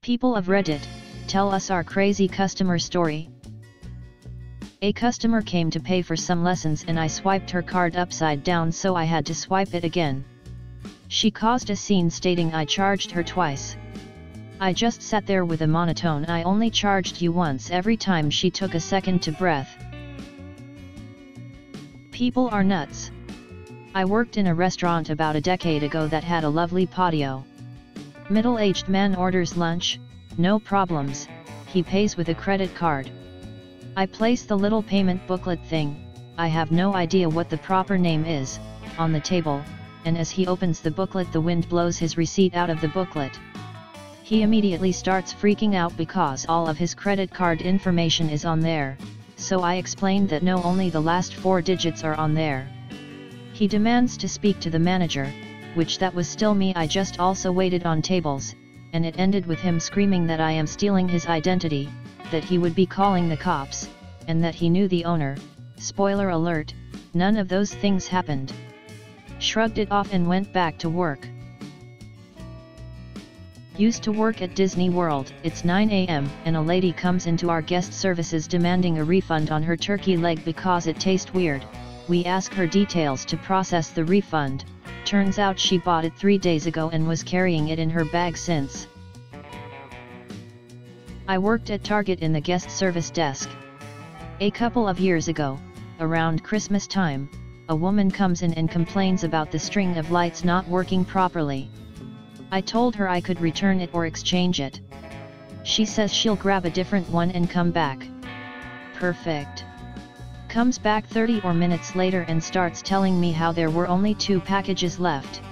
People of Reddit, tell us our crazy customer story. A customer came to pay for some lessons and I swiped her card upside down, so I had to swipe it again. She caused a scene stating I charged her twice. I just sat there with a monotone "I only charged you once" every time she took a second to breath. People are nuts. I worked in a restaurant about a decade ago that had a lovely patio. Middle-aged man orders lunch, no problems, he pays with a credit card. I place the little payment booklet thing, I have no idea what the proper name is, on the table, and as he opens the booklet the wind blows his receipt out of the booklet. He immediately starts freaking out because all of his credit card information is on there, so I explained that no, only the last 4 digits are on there. He demands to speak to the manager, which that was still me. I just also waited on tables, and it ended with him screaming that I am stealing his identity, that he would be calling the cops, and that he knew the owner. Spoiler alert, none of those things happened. Shrugged it off and went back to work. Used to work at Disney World. It's 9 AM and a lady comes into our guest services demanding a refund on her turkey leg because it tastes weird. We ask her details to process the refund. Turns out she bought it 3 days ago and was carrying it in her bag since. I worked at Target in the guest service desk. A couple of years ago, around Christmas time, a woman comes in and complains about the string of lights not working properly. I told her I could return it or exchange it. She says she'll grab a different one and come back. Perfect. Comes back 30 minutes later and starts telling me how there were only 2 packages left.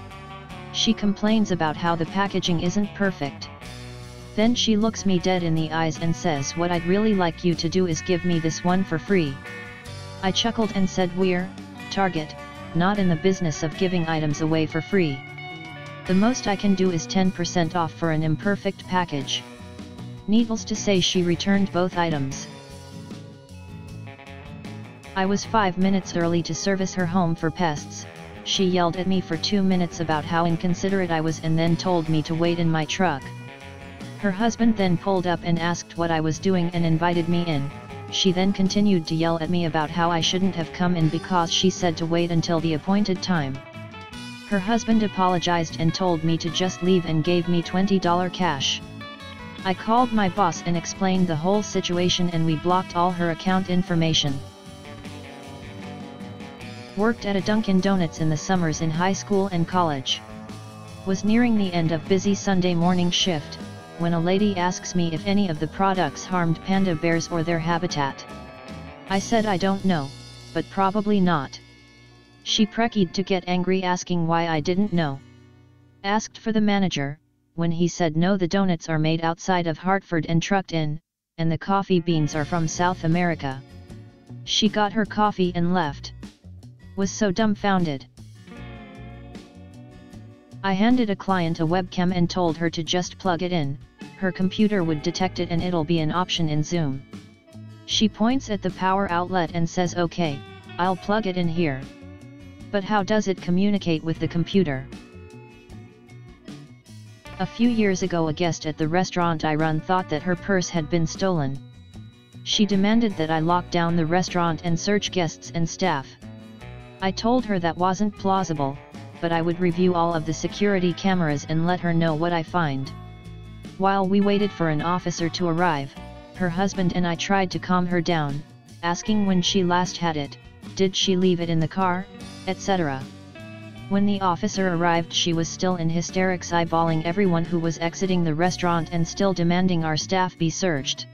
She complains about how the packaging isn't perfect. Then she looks me dead in the eyes and says, "What I'd really like you to do is give me this one for free." I chuckled and said, "We're, Target, not in the business of giving items away for free. The most I can do is 10% off for an imperfect package." Needless to say, she returned both items. I was 5 minutes early to service her home for pests. She yelled at me for 2 minutes about how inconsiderate I was and then told me to wait in my truck. Her husband then pulled up and asked what I was doing and invited me in. She then continued to yell at me about how I shouldn't have come in because she said to wait until the appointed time. Her husband apologized and told me to just leave and gave me $20 cash. I called my boss and explained the whole situation and we blocked all her account information. Worked at a Dunkin' Donuts in the summers in high school and college. Was nearing the end of busy Sunday morning shift, when a lady asks me if any of the products harmed panda bears or their habitat. I said I don't know, but probably not. She prekeyed to get angry, asking why I didn't know. Asked for the manager, when he said no, the donuts are made outside of Hartford and trucked in, and the coffee beans are from South America. She got her coffee and left. Was so dumbfounded. I handed a client a webcam and told her to just plug it in, her computer would detect it and it'll be an option in Zoom. She points at the power outlet and says, "Okay, I'll plug it in here." But how does it communicate with the computer? A few years ago, a guest at the restaurant I run thought that her purse had been stolen. She demanded that I lock down the restaurant and search guests and staff. I told her that wasn't plausible, but I would review all of the security cameras and let her know what I find. While we waited for an officer to arrive, her husband and I tried to calm her down, asking when she last had it, did she leave it in the car, etc. When the officer arrived, she was still in hysterics, eyeballing everyone who was exiting the restaurant and still demanding our staff be searched.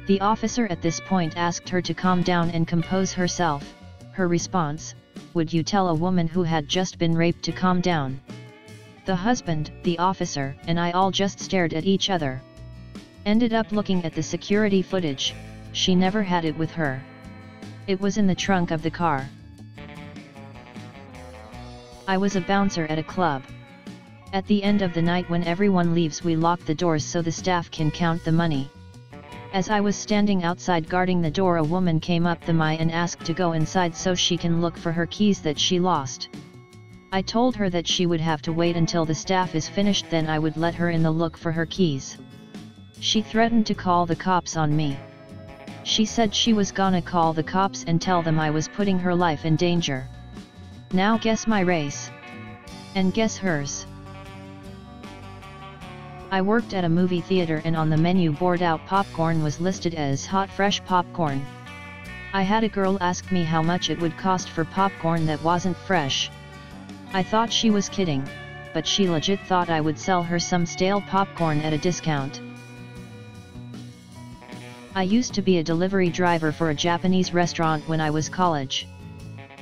The officer at this point asked her to calm down and compose herself. Her response, "Would you tell a woman who had just been raped to calm down?" The husband, the officer, and I all just stared at each other. Ended up looking at the security footage. She never had it with her. It was in the trunk of the car. I was a bouncer at a club. At the end of the night, when everyone leaves, we lock the doors so the staff can count the money. As I was standing outside guarding the door, a woman came up to me and asked to go inside so she can look for her keys that she lost. I told her that she would have to wait until the staff is finished, then I would let her in to look for her keys. She threatened to call the cops on me. She said she was gonna call the cops and tell them I was putting her life in danger. Now guess my race. And guess hers. I worked at a movie theater and on the menu board out popcorn was listed as hot fresh popcorn. I had a girl ask me how much it would cost for popcorn that wasn't fresh. I thought she was kidding, but she legit thought I would sell her some stale popcorn at a discount. I used to be a delivery driver for a Japanese restaurant when I was college.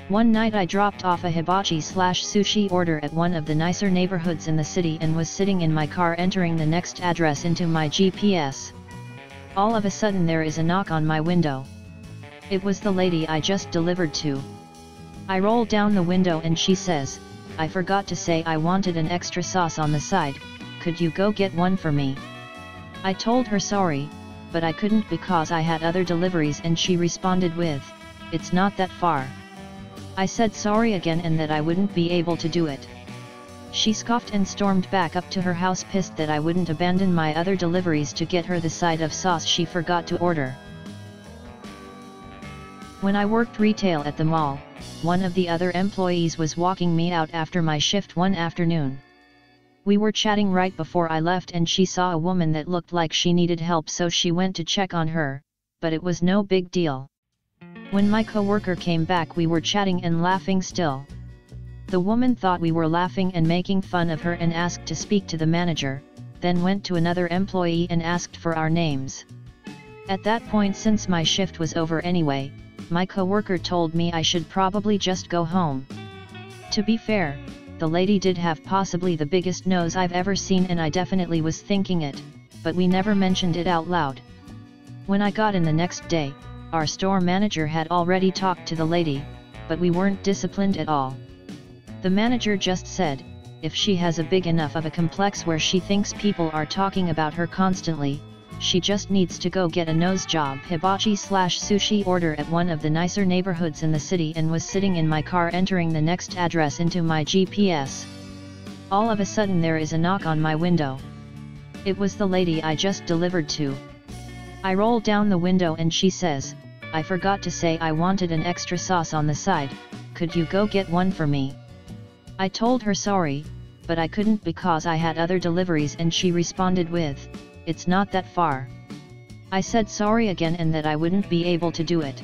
One night I dropped off a hibachi/sushi order at one of the nicer neighborhoods in the city and was sitting in my car entering the next address into my GPS. All of a sudden there is a knock on my window. It was the lady I just delivered to. I roll down the window and she says, "I forgot to say I wanted an extra sauce on the side, could you go get one for me?" I told her sorry, but I couldn't because I had other deliveries, and she responded with, "It's not that far." I said sorry again and that I wouldn't be able to do it. She scoffed and stormed back up to her house pissed that I wouldn't abandon my other deliveries to get her the side of sauce she forgot to order. When I worked retail at the mall, one of the other employees was walking me out after my shift one afternoon. We were chatting right before I left and she saw a woman that looked like she needed help, so she went to check on her, but it was no big deal. When my coworker came back we were chatting and laughing still. The woman thought we were laughing and making fun of her and asked to speak to the manager, then went to another employee and asked for our names. At that point, since my shift was over anyway, my coworker told me I should probably just go home. To be fair, the lady did have possibly the biggest nose I've ever seen and I definitely was thinking it, but we never mentioned it out loud. When I got in the next day, our store manager had already talked to the lady, but we weren't disciplined at all. The manager just said, if she has a big enough of a complex where she thinks people are talking about her constantly, she just needs to go get a nose job. Hibachi/sushi order at one of the nicer neighborhoods in the city and was sitting in my car entering the next address into my GPS. All of a sudden there is a knock on my window. It was the lady I just delivered to. I roll down the window and she says, "I forgot to say I wanted an extra sauce on the side, could you go get one for me?" I told her sorry, but I couldn't because I had other deliveries, and she responded with, "It's not that far." I said sorry again and that I wouldn't be able to do it.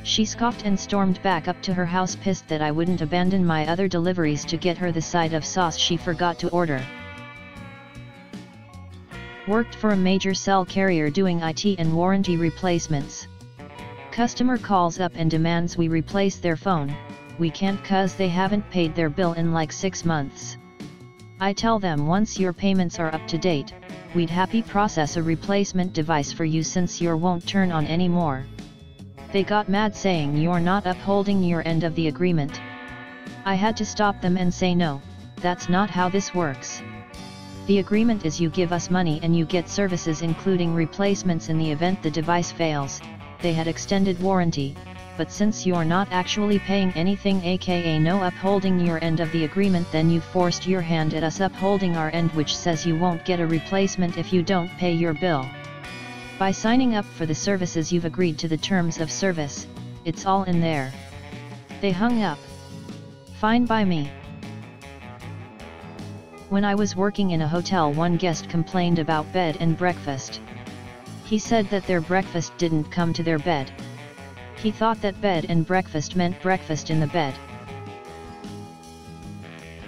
She scoffed and stormed back up to her house pissed that I wouldn't abandon my other deliveries to get her the side of sauce she forgot to order. Worked for a major cell carrier doing IT and warranty replacements. Customer calls up and demands we replace their phone. We can't cause they haven't paid their bill in like 6 months. I tell them once your payments are up to date, we'd happy process a replacement device for you since your won't turn on anymore. They got mad saying you're not upholding your end of the agreement. I had to stop them and say no, that's not how this works. The agreement is you give us money and you get services including replacements in the event the device fails. They had extended warranty, but since you're not actually paying anything, aka no upholding your end of the agreement, then you've forced your hand at us upholding our end, which says you won't get a replacement if you don't pay your bill. By signing up for the services you've agreed to the terms of service, it's all in there. They hung up. Fine by me. When I was working in a hotel, one guest complained about bed and breakfast. He said that their breakfast didn't come to their bed. He thought that bed and breakfast meant breakfast in the bed.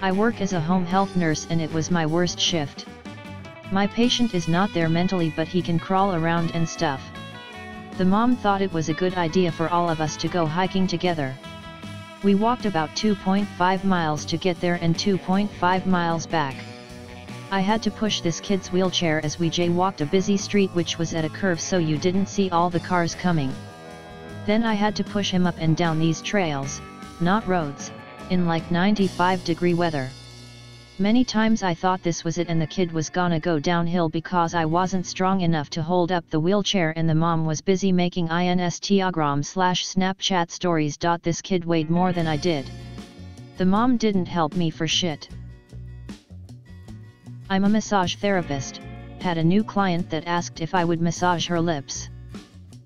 I work as a home health nurse and it was my worst shift. My patient is not there mentally, but he can crawl around and stuff. The mom thought it was a good idea for all of us to go hiking together. We walked about 2.5 miles to get there and 2.5 miles back. I had to push this kid's wheelchair as we jaywalked a busy street which was at a curve, so you didn't see all the cars coming. Then I had to push him up and down these trails, not roads, in like 95-degree weather. Many times I thought this was it and the kid was gonna go downhill because I wasn't strong enough to hold up the wheelchair and the mom was busy making Instagram/Snapchat stories. This kid weighed more than I did. The mom didn't help me for shit. I'm a massage therapist, had a new client that asked if I would massage her lips.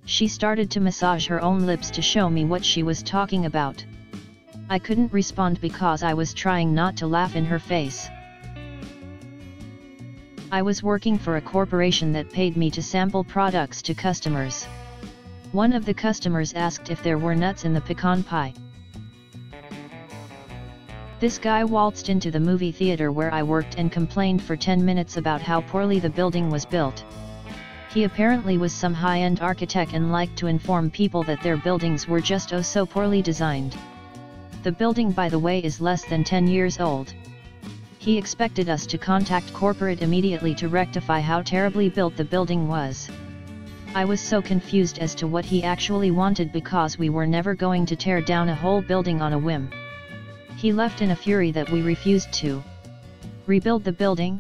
She started to massage her own lips to show me what she was talking about. I couldn't respond because I was trying not to laugh in her face. I was working for a corporation that paid me to sample products to customers. One of the customers asked if there were nuts in the pecan pie. This guy waltzed into the movie theater where I worked and complained for 10 minutes about how poorly the building was built. He apparently was some high-end architect and liked to inform people that their buildings were just oh so poorly designed. The building, by the way, is less than 10 years old. He expected us to contact corporate immediately to rectify how terribly built the building was. I was so confused as to what he actually wanted because we were never going to tear down a whole building on a whim. He left in a fury that we refused to rebuild the building.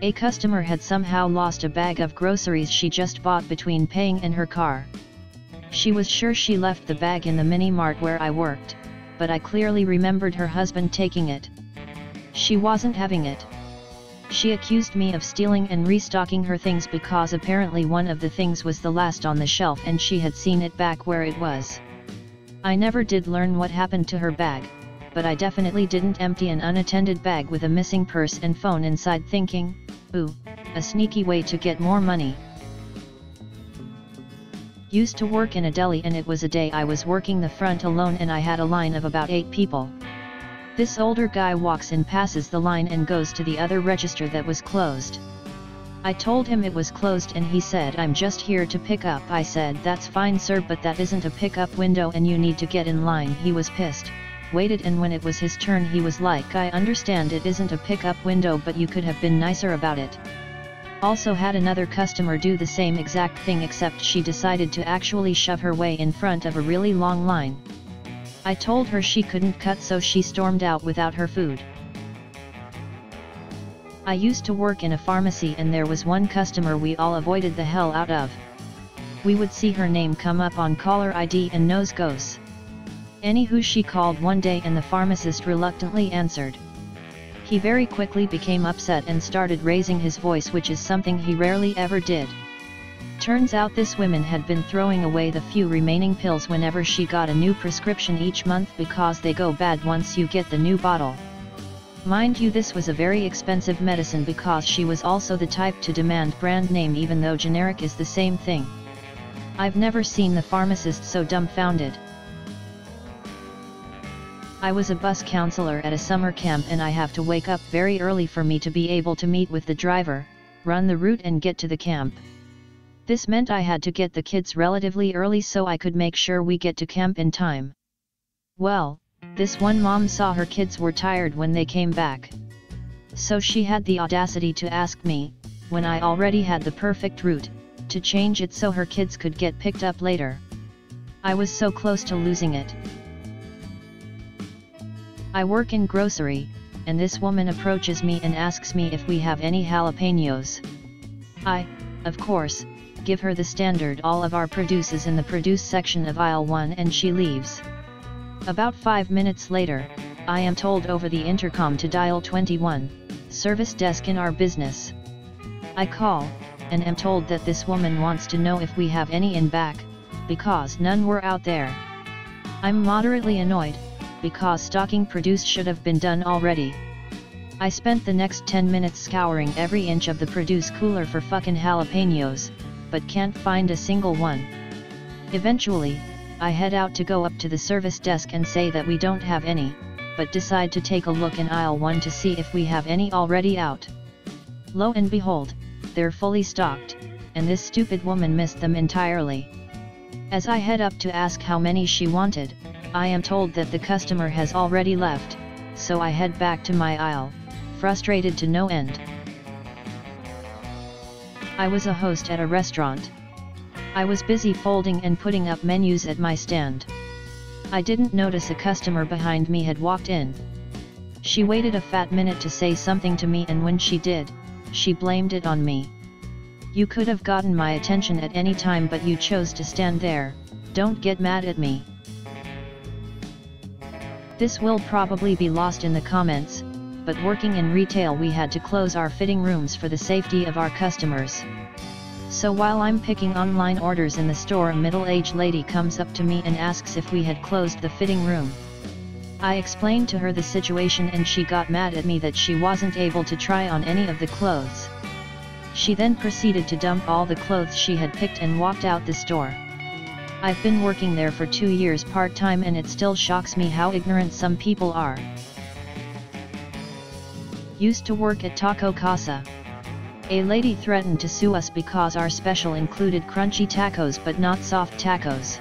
A customer had somehow lost a bag of groceries she just bought between paying in her car. She was sure she left the bag in the mini-mart where I worked, but I clearly remembered her husband taking it. She wasn't having it. She accused me of stealing and restocking her things because apparently one of the things was the last on the shelf and she had seen it back where it was. I never did learn what happened to her bag, but I definitely didn't empty an unattended bag with a missing purse and phone inside thinking, ooh, a sneaky way to get more money. Used to work in a deli and it was a day I was working the front alone and I had a line of about 8 people. This older guy walks in, passes the line and goes to the other register that was closed. I told him it was closed and he said, "I'm just here to pick up." I said, "That's fine sir, but that isn't a pickup window and you need to get in line." He was pissed, waited, and when it was his turn he was like, "I understand it isn't a pickup window, but you could have been nicer about it." Also had another customer do the same exact thing, except she decided to actually shove her way in front of a really long line. I told her she couldn't cut, so she stormed out without her food. I used to work in a pharmacy and there was one customer we all avoided the hell out of. We would see her name come up on caller ID and nose goes. Anywho, she called one day and the pharmacist reluctantly answered. He very quickly became upset and started raising his voice, which is something he rarely ever did. Turns out this woman had been throwing away the few remaining pills whenever she got a new prescription each month because they go bad once you get the new bottle. Mind you, this was a very expensive medicine because she was also the type to demand brand name even though generic is the same thing. I've never seen the pharmacist so dumbfounded. I was a bus counselor at a summer camp and I have to wake up very early for me to be able to meet with the driver, run the route and get to the camp. This meant I had to get the kids relatively early so I could make sure we get to camp in time. Well, this one mom saw her kids were tired when they came back. So she had the audacity to ask me, when I already had the perfect route, to change it so her kids could get picked up later. I was so close to losing it. I work in grocery, and this woman approaches me and asks me if we have any jalapenos. I, of course, give her the standard all of our produce is in the produce section of aisle 1 and she leaves. About 5 minutes later, I am told over the intercom to dial 21, service desk in our business. I call, and am told that this woman wants to know if we have any in back, because none were out there. I'm moderately annoyed, because stocking produce should have been done already. I spent the next 10 minutes scouring every inch of the produce cooler for fucking jalapenos, but can't find a single one. Eventually, I head out to go up to the service desk and say that we don't have any, but decide to take a look in aisle 1 to see if we have any already out. Lo and behold, they're fully stocked, and this stupid woman missed them entirely. As I head up to ask how many she wanted, I am told that the customer has already left, so I head back to my aisle, frustrated to no end. I was a host at a restaurant. I was busy folding and putting up menus at my stand. I didn't notice a customer behind me had walked in. She waited a fat minute to say something to me, and when she did, she blamed it on me. "You could have gotten my attention at any time, but you chose to stand there. Don't get mad at me." This will probably be lost in the comments, but working in retail we had to close our fitting rooms for the safety of our customers. So while I'm picking online orders in the store, a middle-aged lady comes up to me and asks if we had closed the fitting room. I explained to her the situation and she got mad at me that she wasn't able to try on any of the clothes. She then proceeded to dump all the clothes she had picked and walked out the store. I've been working there for 2 years part-time and it still shocks me how ignorant some people are. Used to work at Taco Casa. A lady threatened to sue us because our special included crunchy tacos but not soft tacos.